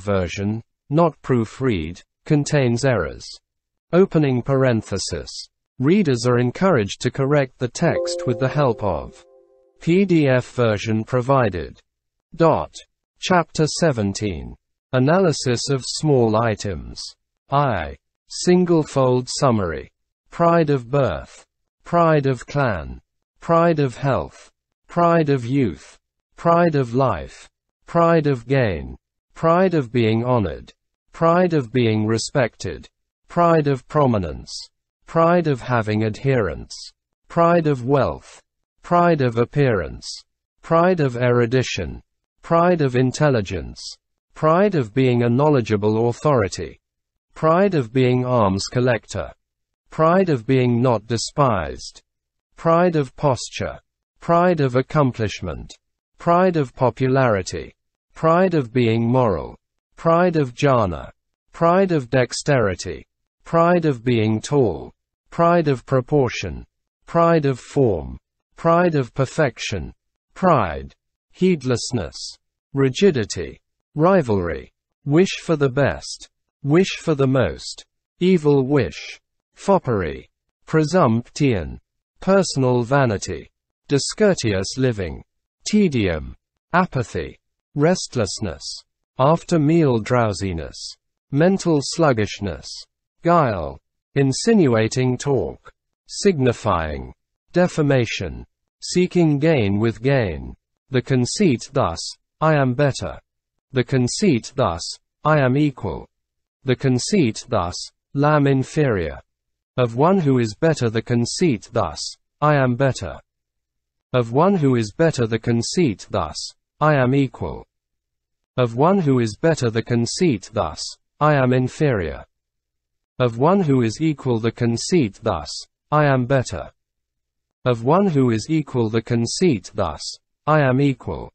version, not proofread, contains errors. Opening parenthesis. Readers are encouraged to correct the text with the help of PDF version provided. Chapter 17. Analysis of small items. I. Single-fold summary. Pride of birth. Pride of clan. Pride of health. Pride of youth. Pride of life. Pride of gain. Pride of being honored. Pride of being respected. Pride of prominence. Pride of having adherents. Pride of wealth. Pride of appearance. Pride of erudition. Pride of intelligence. Pride of being a knowledgeable authority. Pride of being alms collector. Pride of being not despised. Pride of posture. Pride of accomplishment. Pride of popularity. Pride of being moral. Pride of jhana. Pride of dexterity. Pride of being tall. Pride of proportion. Pride of form. Pride of perfection. Pride. Heedlessness. Rigidity. Rivalry. Wish for the best. Wish for the most. Evil wish. Foppery. Presumption. Personal vanity. Discourteous living. Tedium. Apathy. Restlessness. After-meal drowsiness. Mental sluggishness. Guile. Insinuating talk. Signifying. Defamation. Seeking gain with gain. The conceit thus, I am better. The conceit thus, I am equal. The conceit thus, lam inferior. Of one who is better the conceit thus, I am better. Of one who is better the conceit thus, I am equal. Of one who is better the conceit thus, I am inferior. Of one who is equal the conceit thus, I am better. Of one who is equal the conceit thus, I am equal.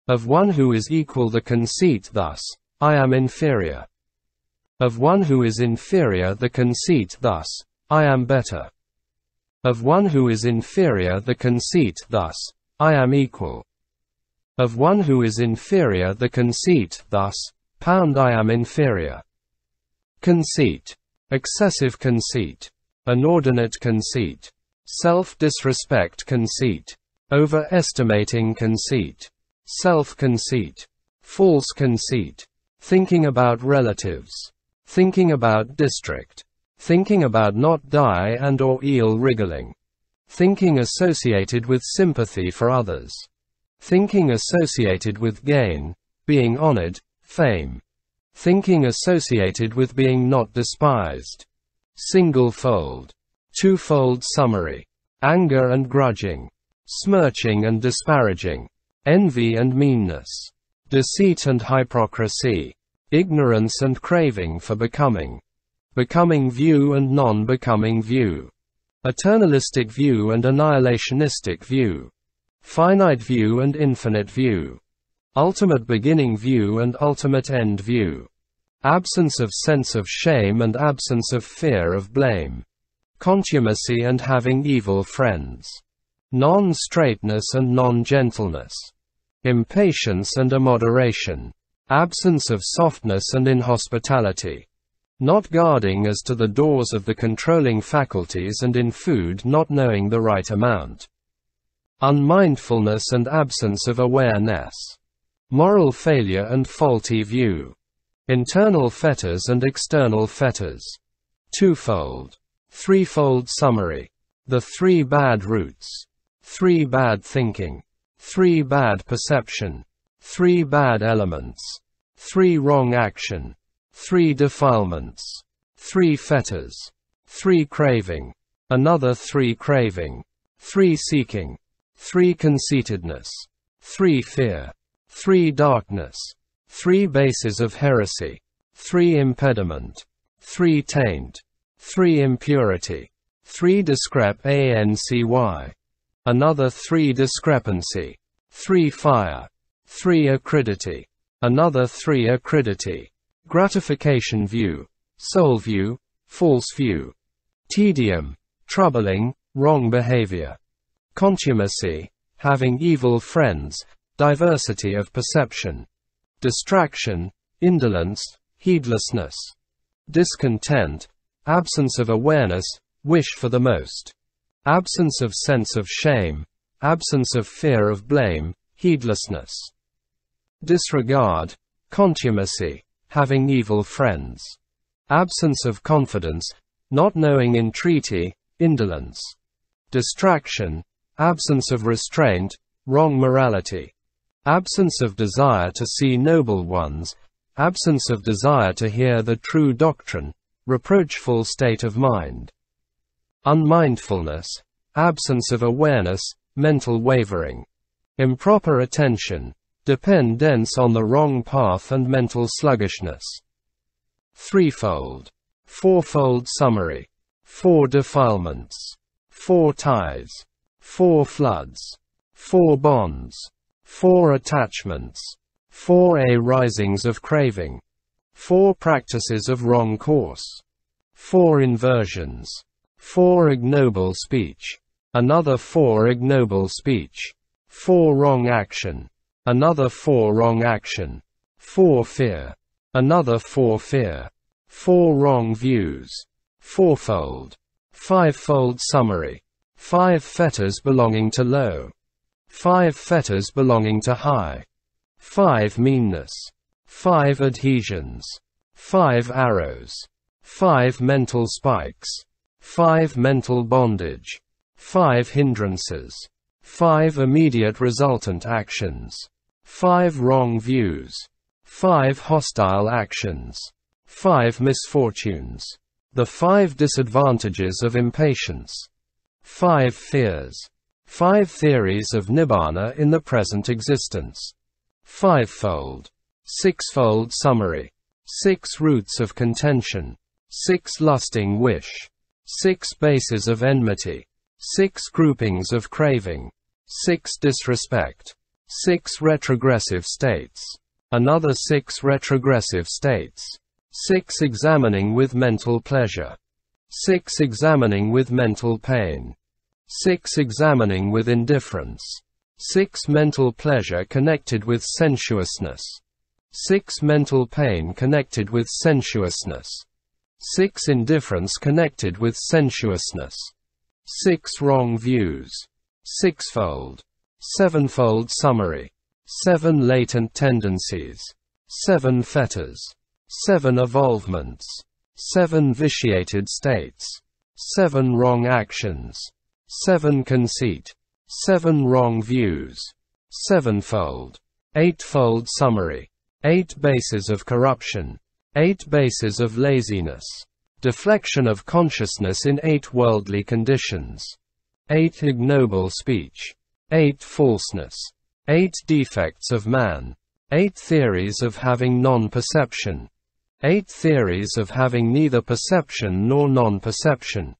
Of one who is equal the conceit thus, I am inferior. Of one who is inferior the conceit thus, I am better. Of one who is inferior the conceit thus, I am equal. Of one who is inferior the conceit thus, I am inferior. Conceit. Excessive conceit. Inordinate conceit. Self-disrespect conceit. Overestimating conceit. Self-conceit. False conceit. Thinking about relatives. Thinking about district. Thinking about not die and or eel wriggling. Thinking associated with sympathy for others. Thinking associated with gain, being honored, fame. Thinking associated with being not despised. Single-fold. Two-fold summary. Anger and grudging. Smirching and disparaging. Envy and meanness. Deceit and hypocrisy. Ignorance and craving for becoming. Becoming view and non-becoming view. Eternalistic view and annihilationistic view. Finite view and infinite view. Ultimate beginning view and ultimate end view. Absence of sense of shame and absence of fear of blame. Contumacy and having evil friends. Non-straightness and non-gentleness. Impatience and immoderation. Absence of softness and inhospitality. Not guarding as to the doors of the controlling faculties and in food not knowing the right amount. Unmindfulness and absence of awareness. Moral failure and faulty view. Internal fetters and external fetters. Twofold. Threefold summary. The three bad roots. Three bad thinking. Three bad perception. Three bad elements. Three wrong action. Three defilements. Three fetters. Three craving. Another three craving. Three seeking. Three conceitedness. Three fear. Three darkness. Three bases of heresy. Three impediment. Three taint. Three impurity. Three discrepancy. Another three discrepancy. Three fire. Three acridity. Another three acridity. Gratification view. Soul view. False view. Tedium. Troubling, wrong behavior. Contumacy. Having evil friends. Diversity of perception. Distraction. indolence, heedlessness. Discontent, absence of awareness, wish for the most. Absence of sense of shame, absence of fear of blame, heedlessness. Disregard, contumacy, having evil friends. Absence of confidence, not knowing entreaty, indolence. Distraction, absence of restraint, wrong morality. Absence of desire to see noble ones, absence of desire to hear the true doctrine, reproachful state of mind. Unmindfulness, absence of awareness, mental wavering. Improper attention, dependence on the wrong path and mental sluggishness. Threefold, fourfold summary. 4 defilements. 4 ties. 4 floods. 4 bonds. 4 attachments. 4 risings of craving. 4 practices of wrong course. 4 inversions. 4 ignoble speech. Another 4 ignoble speech. 4 wrong action. Another 4 wrong action. 4 fear. Another 4 fear. 4 wrong views. Fourfold. Fivefold summary. 5 fetters belonging to low. 5 fetters belonging to high. 5 meanness. 5 adhesions. 5 arrows. 5 mental spikes. 5 mental bondage. 5 hindrances. 5 immediate resultant actions. 5 wrong views. 5 hostile actions. 5 misfortunes. The 5 disadvantages of impatience. 5 fears. 5 theories of nibbana in the present existence. Fivefold. Sixfold summary. 6 roots of contention. 6 lusting wish. 6 bases of enmity. 6 groupings of craving. 6 disrespect. 6 retrogressive states. Another 6 retrogressive states. 6 examining with mental pleasure. 6 examining with mental pain. 6 examining with indifference. 6 mental pleasure connected with sensuousness. 6 mental pain connected with sensuousness. 6 indifference connected with sensuousness. 6 wrong views. Sixfold. Sevenfold summary. 7 latent tendencies. 7 fetters. 7 evolvements. 7 vitiated states. 7 wrong actions. 7 conceit. 7 wrong views. Sevenfold. Eightfold summary. 8 bases of corruption. 8 bases of laziness. Deflection of consciousness in 8 worldly conditions. 8 ignoble speech. 8 falseness. 8 defects of man. 8 theories of having non-perception. 8 theories of having neither perception nor non-perception.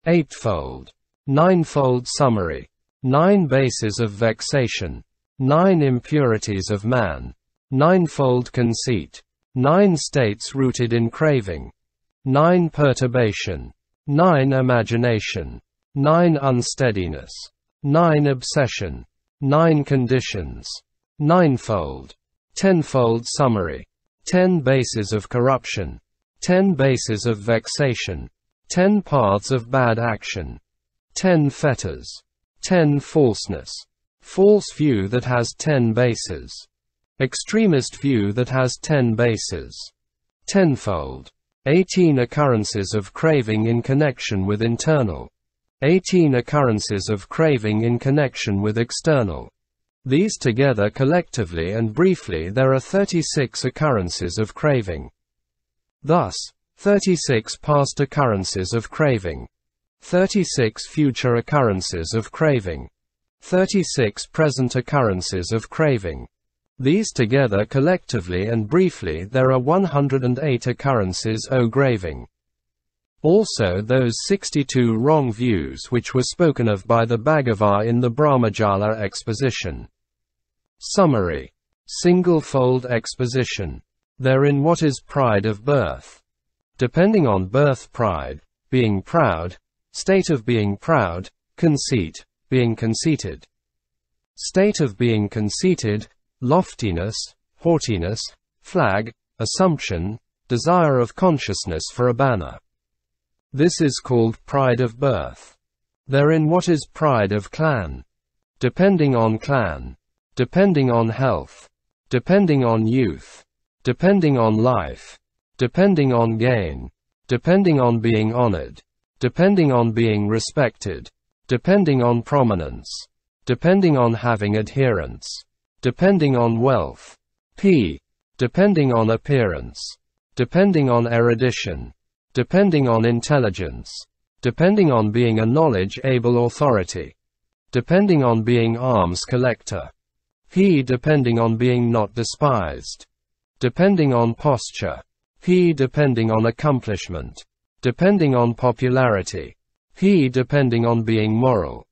Eightfold. Ninefold summary. 9 bases of vexation. 9 impurities of man. Ninefold conceit. 9 states rooted in craving. 9 perturbation. 9 imagination. 9 unsteadiness. 9 obsession. 9 conditions. Ninefold. Tenfold summary. 10 bases of corruption. 10 bases of vexation. 10 paths of bad action. 10 fetters. 10 falseness. False view that has 10 bases. Extremist view that has 10 bases. Tenfold. 18 occurrences of craving in connection with internal. 18 occurrences of craving in connection with external. These together collectively and briefly there are 36 occurrences of craving. Thus, 36 past occurrences of craving. 36 future occurrences of craving. 36 present occurrences of craving. These together collectively and briefly there are 108 occurrences of craving. Also those 62 wrong views which were spoken of by the Bhagava in the Brahmajala exposition. Summary. Single-fold exposition. Therein what is pride of birth? Depending on birth pride, being proud, state of being proud, conceit, being conceited. State of being conceited, loftiness, haughtiness, flag, assumption, desire of consciousness for a banner. This is called pride of birth. Therein what is pride of clan? Depending on clan. Depending on health. Depending on youth. Depending on life. Depending on gain. Depending on being honored. Depending on being respected. Depending on prominence. Depending on having adherents. Depending on wealth. P. Depending on appearance. Depending on erudition. Depending on intelligence. Depending on being a knowledge-able authority. Depending on being alms collector. P. Depending on being not despised. Depending on posture. P. Depending on accomplishment. Depending on popularity. P. Depending on being moral.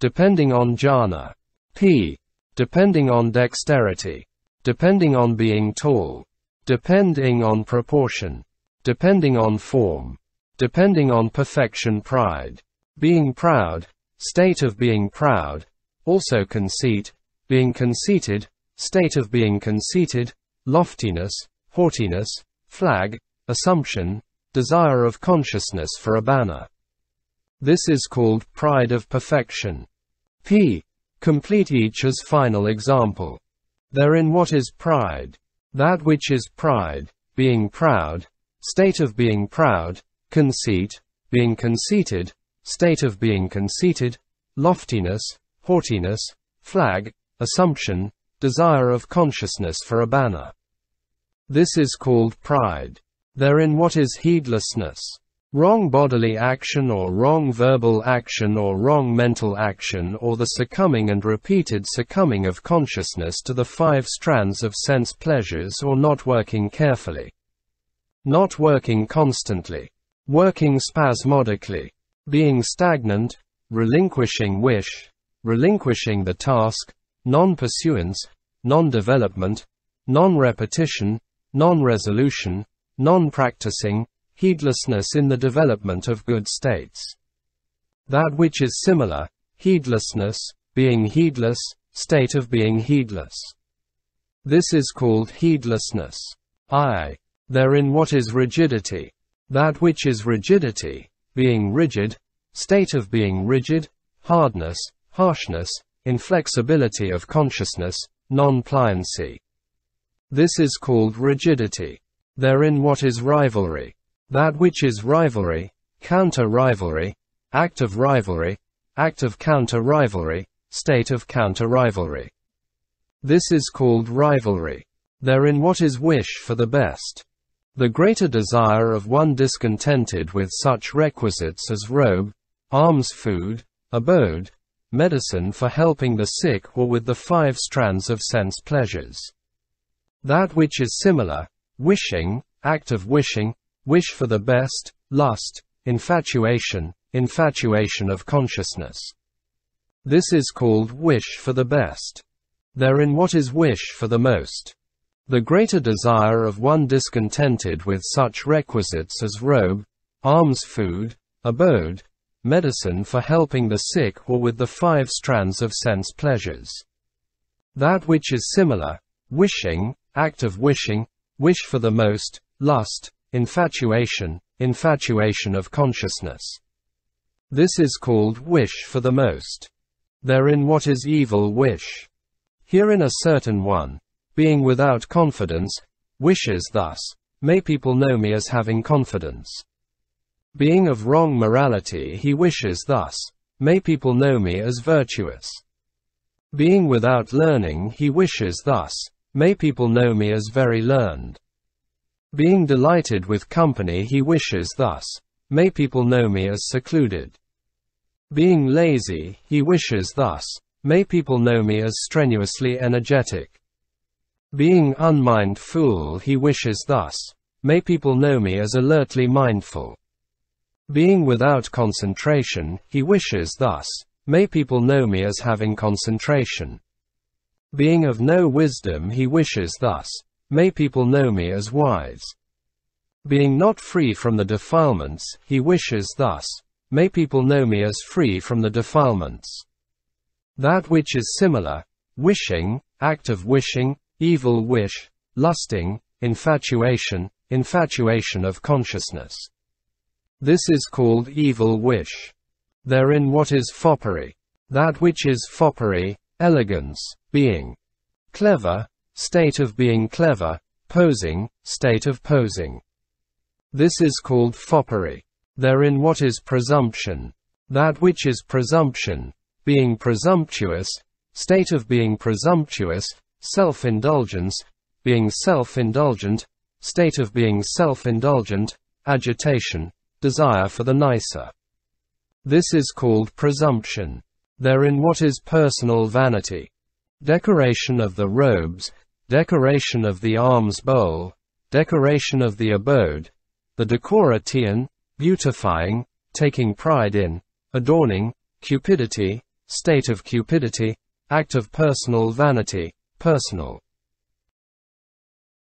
Depending on jhana. P. Depending on dexterity. Depending on being tall. Depending on proportion. Depending on form. Depending on perfection. Pride. Being proud. State of being proud. Also conceit. Being conceited. State of being conceited. Loftiness. Haughtiness. Flag. Assumption. Desire of consciousness for a banner. This is called pride of perfection. P. Complete each as final example. Therein what is pride? That which is pride, being proud, state of being proud, conceit, being conceited, state of being conceited, loftiness, haughtiness, flag, assumption, desire of consciousness for a banner. This is called pride. Therein what is heedlessness? Wrong bodily action or wrong verbal action or wrong mental action or the succumbing and repeated succumbing of consciousness to the 5 strands of sense pleasures or not working carefully. Not working constantly. Working spasmodically. Being stagnant, relinquishing wish, relinquishing the task, non-pursuance, non-development, non-repetition, non-resolution, non-practicing, heedlessness in the development of good states. That which is similar, heedlessness, being heedless, state of being heedless. This is called heedlessness. I. Therein what is rigidity? That which is rigidity, being rigid, state of being rigid, hardness, harshness, inflexibility of consciousness, non-pliancy. This is called rigidity. Therein what is rivalry? That which is rivalry, counter-rivalry, act of counter-rivalry, state of counter-rivalry. This is called rivalry. Therein what is wish for the best? The greater desire of one discontented with such requisites as robe, alms-food, abode, medicine for helping the sick or with the 5 strands of sense pleasures. That which is similar, wishing, act of wishing, wish for the best, lust, infatuation, infatuation of consciousness. This is called wish for the best. Therein what is wish for the most? The greater desire of one discontented with such requisites as robe, alms-food, abode, medicine for helping the sick or with the 5 strands of sense pleasures. That which is similar, wishing, act of wishing, wish for the most, lust, infatuation, infatuation of consciousness. This is called wish for the most. Therein what is evil wish? Herein a certain one, being without confidence, wishes thus, may people know me as having confidence. Being of wrong morality he wishes thus, may people know me as virtuous. Being without learning he wishes thus, may people know me as very learned. Being delighted with company he wishes thus, may people know me as secluded. Being lazy he wishes thus, may people know me as strenuously energetic. Being unmind-ful he wishes thus, may people know me as alertly mindful. Being without concentration he wishes thus, may people know me as having concentration. Being of no wisdom he wishes thus, may people know me as wise. Being not free from the defilements he wishes thus, may people know me as free from the defilements. That which is similar, wishing, act of wishing, evil wish, lusting, infatuation, infatuation of consciousness. This is called evil wish. Therein what is foppery? That which is foppery, elegance, being clever, state of being clever, posing, state of posing. This is called foppery. Therein what is presumption? That which is presumption, being presumptuous, state of being presumptuous, self-indulgence, being self-indulgent, state of being self-indulgent, agitation, desire for the nicer. This is called presumption. Therein what is personal vanity? Decoration of the robes, decoration of the alms bowl, decoration of the abode, the decora tien, beautifying, taking pride in, adorning, cupidity, state of cupidity, act of personal vanity, personal